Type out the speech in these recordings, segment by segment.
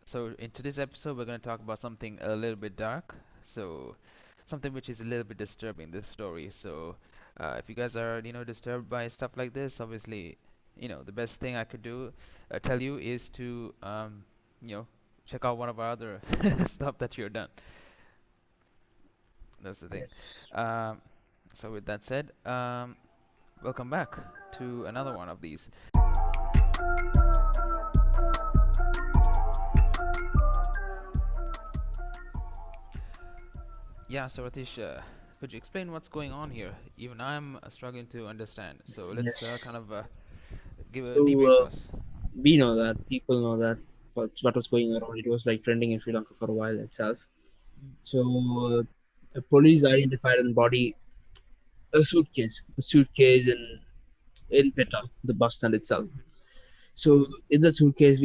So in today's episode, we're going to talk about something a little bit dark. So something which is a little bit disturbing. This story. So if you guys are disturbed by stuff like this, obviously, the best thing I could do, tell you, is to you know check out one of our other stuff that you're done. That's the thing. Yes. Um, so with that said, welcome back to another one of these. Yeah, so Ratish, could you explain what's going on here? Even I'm struggling to understand. So let's Yes. kind of give a So debrief us. we know that people know that what was going around. It was like trending in Sri Lanka for a while itself. So police identified a body, a suitcase in Peta, the bus stand itself. So Mm-hmm. in the suitcase,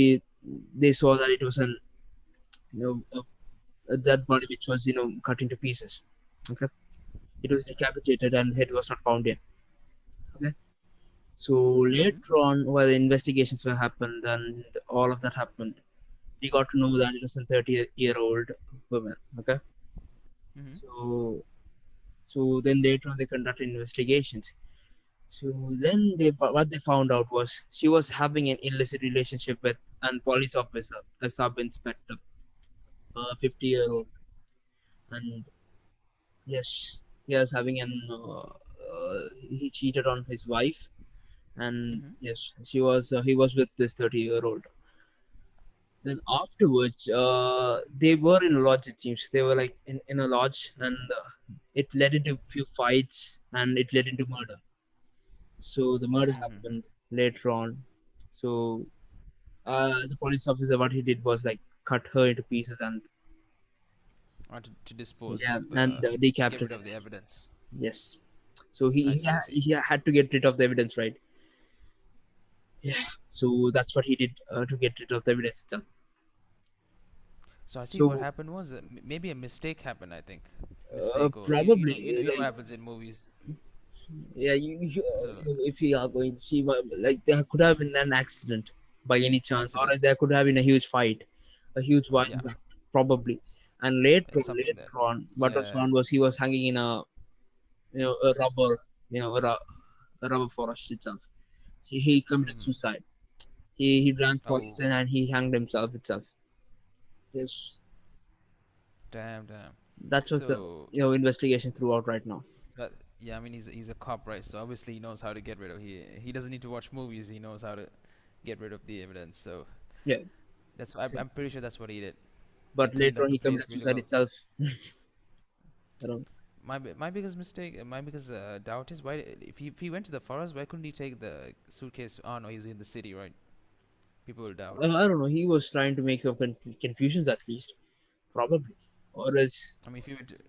they saw that it was you know a dead body which was cut into pieces. Okay, it was decapitated and head was not found yet. Okay. So Mm-hmm. later on, while the investigations were happened and all of that happened, we got to know that it was a 30-year-old woman. Okay, Mm-hmm. so then later on they conducted investigations. So then what they found out was she was having an illicit relationship with a police officer, a sub inspector, a 50-year-old, and yes, he was having he cheated on his wife, and Mm-hmm. yes, he was with this 30-year-old. Then afterwards, they were in a lodge. It seems they were like in a lodge, and it led into few fights, and it led into murder. So the murder Mm-hmm. happened later on. So the police officer, what he did was like cut her into pieces and Or to dispose yeah, of, and get rid decapitated of the her. evidence. Yes. So I see. I see. he had to get rid of the evidence, right? Yeah. So that's what he did to get rid of the evidence itself. So I think what So happened was maybe a mistake happened. I think mistake, or probably what like happens in movies. yeah, So if you are going to see, like there could have been an accident by any chance, or accident. there could have been a huge fight, a huge Yeah, violence act, probably. And something that. later on, what was Yeah. found was he was hanging in a rubber, a rubber forest itself. He committed Mm-hmm. suicide. He drank Oh, poison and he hanged himself itself. Yes, damn, damn. that was the So investigation throughout right now. But yeah, I mean he's a cop, right? So obviously he knows how to get rid of. He doesn't need to watch movies. He knows how to get rid of the evidence. So Yeah, that's so, I'm pretty sure that's what he did. He but cleaned later up on the he place committed really suicide well. itself. Around. My biggest mistake, my biggest doubt is why if he went to the forest, why couldn't he take the suitcase? Oh no, he's in the city, right? People will doubt. I don't know. He was trying to make some confusions at least, probably, or else. I mean,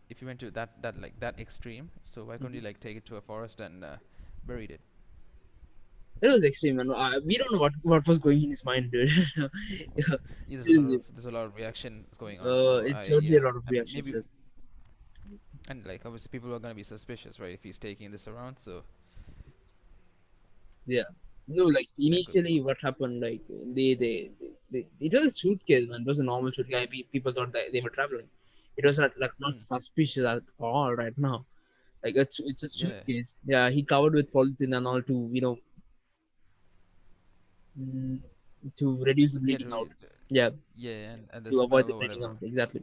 if you went to that like that extreme, so why couldn't Mhm. you like take it to a forest and buried it? It was extreme, and we don't know what was going in his mind, dude. Yeah, Yeah, seriously, there's a lot of reactions going on. So it's certainly a lot of I mean reactions. maybe. And like obviously people are gonna be suspicious, right? If he's taking this around, so Yeah, no, like that could be initially, one. what happened? Like it was a suitcase, man. It was a normal suitcase. People thought that they were traveling. It was not Hmm. suspicious at all right now. Like it's a Yeah. suitcase. Yeah, he covered with polythene and all to mm, to reduce the Yeah. bleeding out. Yeah, Yeah, and the to avoid smell the or bleeding whatever. out. Exactly.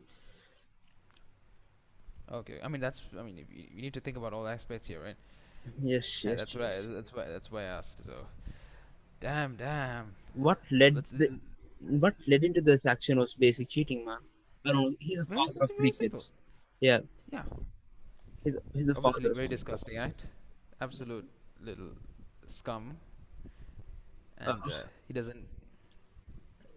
Okay. I mean that's. I mean you need to think about all aspects here, right? Yes, And yes, yes. that's why I asked. So damn, damn. What led Let's. what led into this action was basic cheating, man. I don't know. He's a Very father of something three very simple. kids. Yeah, Yeah. he's a father Obviously of very three kids. disgusting act. Absolute little scum. Uh, And he doesn't.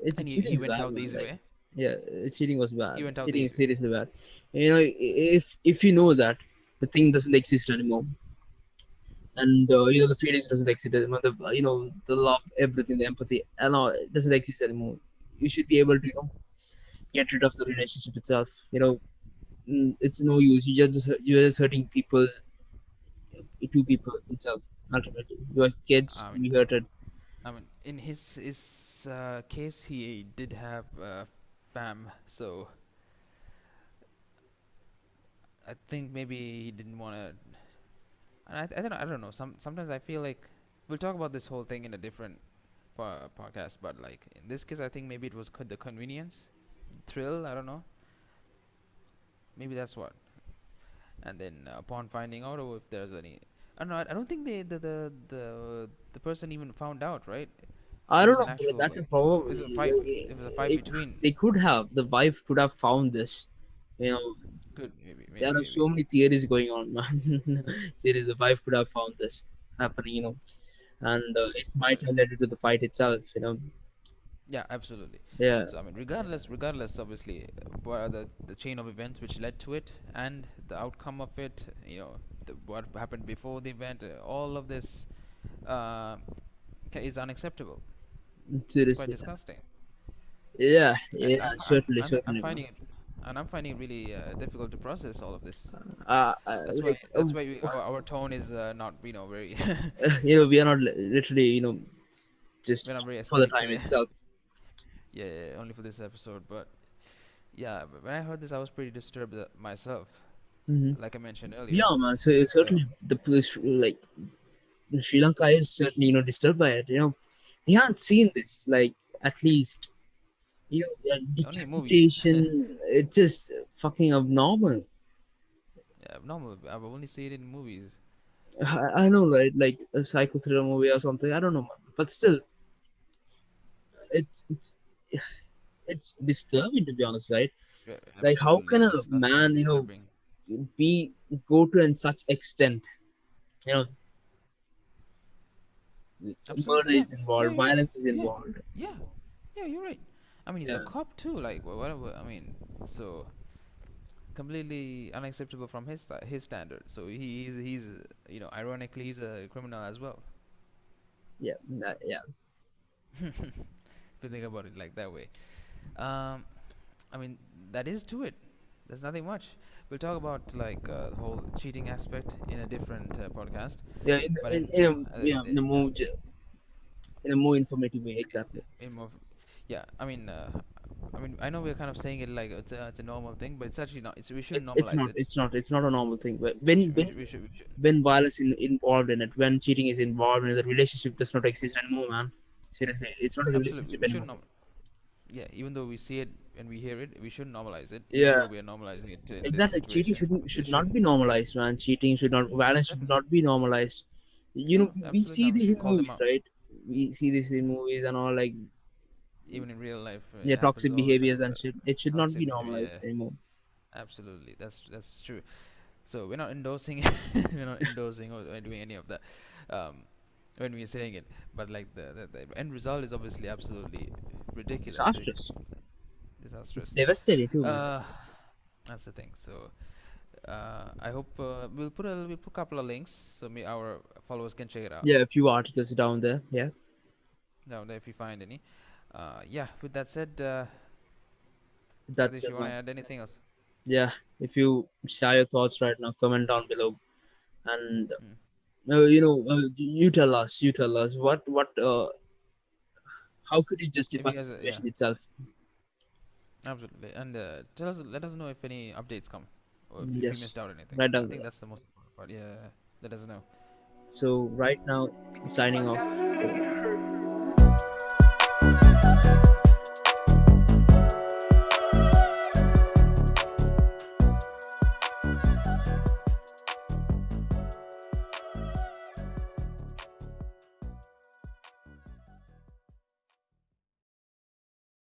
it's a And cheating he is went bad, out the man. easy Like, way. yeah, cheating was He bad. went out the Cheating is easy way. seriously bad. If you know that the thing doesn't exist anymore, and the feelings doesn't exist anymore, the love, everything, the empathy, and all it doesn't exist anymore. You should be able to get rid of the relationship itself. It's no use. You're just hurting people, two people itself. Ultimately, your kids I will mean, be hurted. in his case, he did have fam. So I think maybe he didn't want to. I don't know. Sometimes I feel like we'll talk about this whole thing in a different podcast. But like in this case, I think maybe it was the convenience, thrill. I don't know. Maybe that's what. And then upon finding out, or if there's any, I don't know. I don't think the person even found out, right? I It don't was know, an but actual that's a like problem. it was a fight. It was a fight between. They could have, the wife could have found this. You know, Good, maybe, there maybe, are maybe. so many theories going on, man. Series, the wife could have found this happening, and it might But have led to the fight itself. yeah, absolutely. Yeah, So I mean, regardless, obviously, what are the chain of events which led to it and the outcome of it, what happened before the event, all of this uh, is unacceptable. It's quite seriously. disgusting, Yeah, and yeah, certainly, I'm certainly, man. finding it, and I'm finding it really difficult to process all of this. That's why Like, our tone is not very we are not literally, we're just not very for the aesthetic time today. itself. Yeah, yeah, only for this episode, but yeah, but when I heard this, I was pretty disturbed myself. Hmm. Like I mentioned earlier. Yeah, man. So So certainly the police, like Sri Lanka, is certainly disturbed by it. We haven't seen this, like, at least, only in movies. decapitation. It's just fucking abnormal. Yeah, normal. I've only seen it in movies. I know, right? Like a psycho thriller movie or something. I don't know, but still, it's it's disturbing, to be honest, right? Yeah, Like, how absolutely can a disgusting, man, disturbing. be go to in such extent? You know, Absolutely, murder yeah, is yeah, involved, you're right. violence is Yeah, involved. yeah, yeah, you're right. I mean, he's a Yeah, cop too. Like, whatever. I mean, so completely unacceptable from his standards. So he's ironically he's a criminal as well. yeah, yeah, If you think about it like that way. Um, I mean, that is to it. There's nothing much. We'll talk about like the whole cheating aspect in a different podcast. yeah. But in In a more informative way, exactly. in more, yeah. I mean, I know we're kind of saying it like it's a normal thing, but it's actually not. We shouldn't normalize it. It's not a normal thing. But We should. when violence involved in it, when cheating is involved in it, the relationship does not exist anymore, man. Seriously, it's not a Absolutely, relationship we should anymore. not. Yeah, even though we see it and we hear it, we shouldn't normalize it. Even Yeah, though we are normalizing it in this exactly. Cheating situation, should it not shouldn't. be normalized, man. Cheating should not, violence should Definitely, not be normalized. We absolutely see not. We this should in call them movies, out. right? We see this in movies and all, like, Even in real life, it yeah, happens toxic all the behaviors time. and But shit. It should not be toxic behavior, yeah, normalized anymore. absolutely. That's true. So we're not endorsing, we're not endorsing or doing any of that um, when we're saying it. But like the end result is obviously absolutely ridiculously Disastrous. It's disastrous. devastating too, man. Uh, that's the thing. So I hope we'll put a couple of links so our followers can check it out Yeah, a few articles down there. Yeah, down there if you find any. Yeah. With that said, that's Radish, it, you want to man. add anything else? Yeah, if you share your thoughts right now, comment down below, and Hmm. you tell us. You tell us how could you If justify you the guys, yeah, situation itself? absolutely. And let us know if any updates come, or if you Yes, missed out anything. right I down think there. that's the most important part. Yeah, let us know. So right now, signing off.